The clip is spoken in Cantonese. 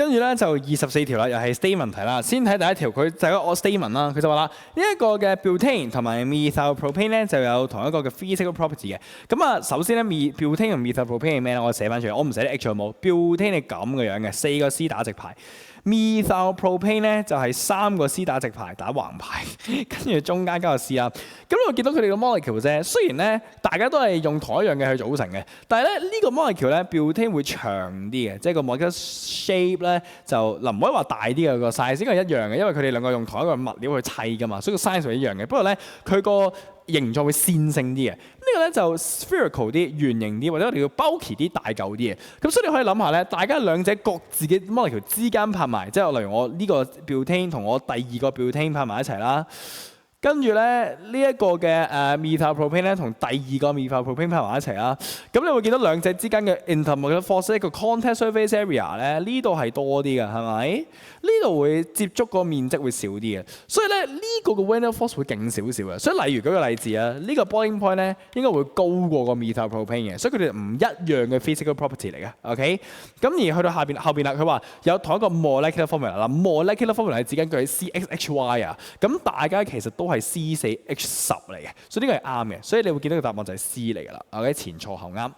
跟住咧就24條啦，又係 statement 題啦。先睇第一條，佢就係一個 statement 啦。佢就話啦，呢一個嘅 butane 同埋 methylpropane 咧就有同一個嘅 physical property 嘅。咁啊，首先咧 butane 同 methylpropane 係咩咧？我寫翻出嚟，我唔寫啲 H 有冇。butane 係咁嘅樣嘅，4個 C 打直排。methylpropane 咧就係3個 C 打直排打橫排，跟住中間加個 C 啦。咁我見到佢哋個 molecule 啫，雖然咧大家都係用同一樣嘅去組成嘅，但係咧呢個 molecule 咧 butane 會長啲嘅，即係個 molecule shape 咧就嗱唔可以話大啲嘅個 size，應該係一樣嘅，因為佢哋兩個用同一個物料去砌㗎嘛，所以個 size 係一樣嘅。不過咧佢個形狀會線性啲嘅，呢個咧就 spherical 啲、圓形啲，或者我哋叫 bulky 啲、大嚿啲嘅。咁所以你可以諗下咧，大家兩者各自嘅 molecule 之間拍埋，即係例如我呢個 butane 同我第二個 butane 拍埋一齊啦。跟住咧呢一個嘅methylpropane 咧同第二個 methylpropane 拍埋一齊啦。咁你會見到兩者之間嘅 intermolecular force 一個 contact surface area 咧呢度係多啲嘅，係咪？呢度會接觸個面積會少啲嘅，所以咧呢個嘅 Van der Waals 會勁少少嘅。所以例如舉個例子啊，呢個 boiling point 咧應該會高過個 methylpropane 嘅，所以佢哋唔一樣嘅 physical property 嚟嘅。OK， 咁而去到後邊啦，佢話有同一個 molecular formula 啦，molecular formula 係指緊佢係 CXHY 啊，咁大家其實都係 C4H10嚟嘅，所以呢個係啱嘅，所以你會見到個答案就係 C 嚟㗎啦。OK， 前錯後啱。